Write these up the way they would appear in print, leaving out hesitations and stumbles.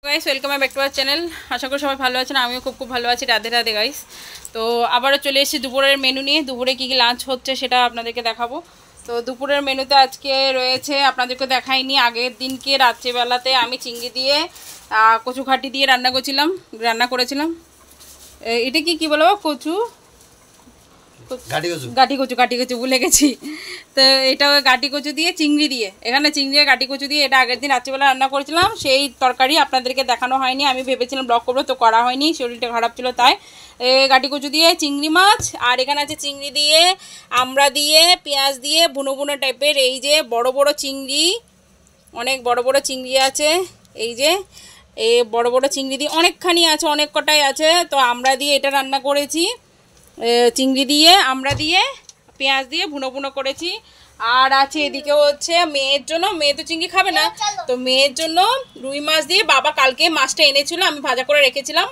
Guys welcome back to our channel. আশা করি সবাই ভালো আছেন, আমিও খুব ভালো আছি। রাধে রাধে গাইস। তো আবারও চলে এসেছি দুপুরের মেনু নিয়ে। দুপুরে কী কী লাঞ্চ হচ্ছে সেটা আপনাদেরকে দেখাবো। তো দুপুরের মেনুতে আজকে রয়েছে, আপনাদেরকে দেখাইনি আগের দিনকে রাত্রিবেলাতে আমি চিংড়ি দিয়ে কচুঘাটি দিয়ে রান্না করেছিলাম। এটা কি বলবো, গাটি কচু ভুলে গেছি। তো এটা গাটি কচু দিয়ে চিংড়ি দিয়ে, এখানে চিংড়ি আর গাটি কচু দিয়ে এটা আগের দিন রাত্রিবেলা রান্না করেছিলাম। সেই তরকারি আপনাদেরকে দেখানো হয়নি, আমি ভেবেছিলাম ব্লগ করবো, তো করা হয়নি, শরীরটা খারাপ ছিল তাই। গাটি কচু দিয়ে চিংড়ি মাছ, আর এখানে আছে চিংড়ি দিয়ে আমড়া দিয়ে পেঁয়াজ দিয়ে বুনো বুনো টাইপের। এই যে বড় বড় চিংড়ি, অনেক বড় বড় চিংড়ি আছে। এই যে এই বড় বড় চিংড়ি দিয়ে অনেকখানি আছে, অনেক কটাই আছে। তো আমড়া দিয়ে এটা রান্না করেছি, চিংড়ি দিয়ে আমড়া দিয়ে পেঁয়াজ দিয়ে ভুনো ভুনো করেছি। আর আছে এদিকে হচ্ছে মেয়ের জন্য, মেয়ে তো চিংড়ি খাবে না, তো মেয়ের জন্য রুই মাছ দিয়ে, বাবা কালকে মাছটা এনেছিল, আমি ভাজা করে রেখেছিলাম।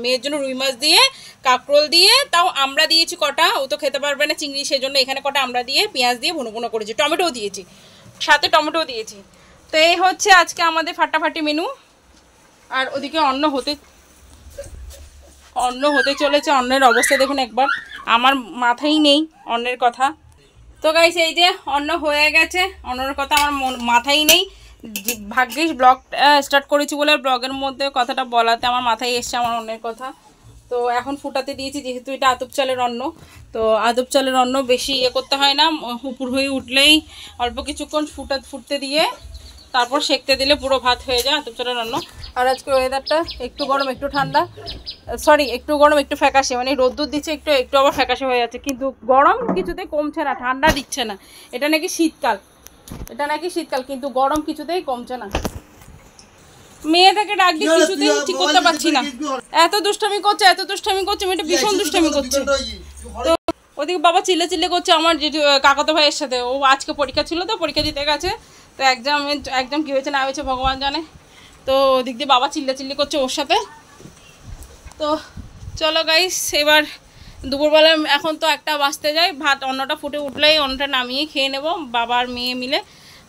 মেয়ের জন্য রুই মাছ দিয়ে কাঁকরোল দিয়ে, তাও আমরা দিয়েছি কটা, ও তো খেতে পারবে না চিংড়ি, সেজন্য এখানে কটা আমরা দিয়ে পেঁয়াজ দিয়ে ভুনো ভুনো করেছি, টমেটোও দিয়েছি, সাথে টমেটোও দিয়েছি। তো এই হচ্ছে আজকে আমাদের ফাটাফাটি মেনু। আর ওদিকে অন্ন হতে চলেছে। অন্নের অবস্থা দেখুন একবার, আমার মাথায় নেই অন্নের কথা। তো গাইস এই যে অন্ন হয়ে গেছে, অন্নের কথা আমার মাথায় নেই। ভাগ্যিস ব্লগ স্টার্ট করেছি বলে ব্লগের মধ্যে কথাটা বলাতে আমার মাথায় এসছে আমার অন্নের কথা। তো এখন ফুটাতে দিয়েছি, যেহেতু এটা আতপ চালের অন্ন, তো আতপ চালের অন্ন বেশি করতে হয় না, উপর হয়ে উঠলেই অল্প কিছুক্ষণ ফুটতে দিয়ে তারপর সেঁকতে দিলে পুরো ভাত হয়ে যায় আতপ চালের অন্ন। আর আজকে ওয়েদারটা একটু গরম একটু ঠান্ডা, একটু গরম একটু ফ্যাকাশে, মানে রোদ্দুর দিচ্ছে একটু আবার ফ্যাকাশে হয়ে যাচ্ছে, কিন্তু গরম কিছুতেই কমছে না, ঠান্ডা দিচ্ছে না। এটা নাকি শীতকাল, কিন্তু গরম কিছুতেই কমছে না। মেয়েটাকে ডাক দিয়ে কিছুতেই ঠিক করতে পারছি না, এত দুষ্টামি করছে মেয়েটা ভীষণ দুষ্টামি করছে। তো ওদিকে বাবা চিল্লে করছে আমার কাকাতো ভাইয়ের সাথে, ও আজকে পরীক্ষা ছিল তো পরীক্ষা দিতে গেছে, তো একদম কী হয়েছে না হয়েছে ভগবান জানে। তো ওদিক দিয়ে বাবা চিল্লি করছে ওর সাথে। তো চলো গাইস, এবার দুপুরবেলা এখন তো 1টা বাজতে যায়, অন্নটা ফুটে উঠলেই অন্নটা নামিয়ে খেয়ে নেব বাবার মেয়ে মিলে,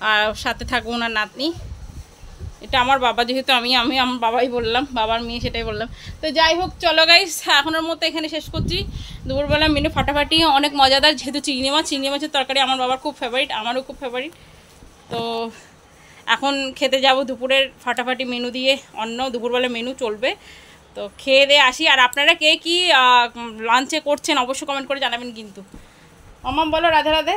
আর সাথে থাকবো ওনার নাতনি। এটা আমার বাবা, যেহেতু আমি আমার বাবাই বললাম, বাবার মেয়ে সেটাই বললাম। তো যাই হোক চলো গাইস, এখনের মতো এখানে শেষ করছি। দুপুরবেলা মেনু ফাটাফাটি, অনেক মজাদার, যেহেতু চিংড়ি মাছের তরকারি আমার বাবার খুব ফেভারিট, আমারও খুব ফেভারিট। তো এখন খেতে যাব দুপুরের ফাটাফাটি মেনু দিয়ে অন্ন, দুপুরবেলা মেনু চলবে। তো খেয়ে দিয়ে আসি। আর আপনারা কে কি লাঞ্চে করছেন অবশ্যই কমেন্ট করে জানাবেন কিন্তু। মাম্মাম বলো রাধে রাধে।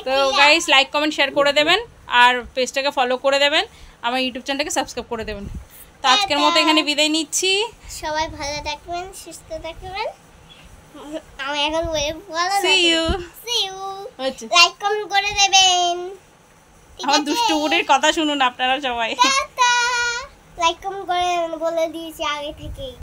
তো গাইস লাইক কমেন্ট শেয়ার করে দেবেন, আর পেজটাকে ফলো করে দেবেন, আমার ইউটিউব চ্যানেলটাকে সাবস্ক্রাইব করে দেবেন। তো আজকের মতো এখানে বিদায় নিচ্ছি, সবাই ভালো থাকবেন, সুস্থ থাকবেন। আমি এখন see you লাইক কমেন্ট করে দেবেন, আমার দুষ্টু বুড়ির কথা শুনুন আপনারা সবাই। লাইক কমেন্ট করে বলে দিয়েছি আগে থেকেই।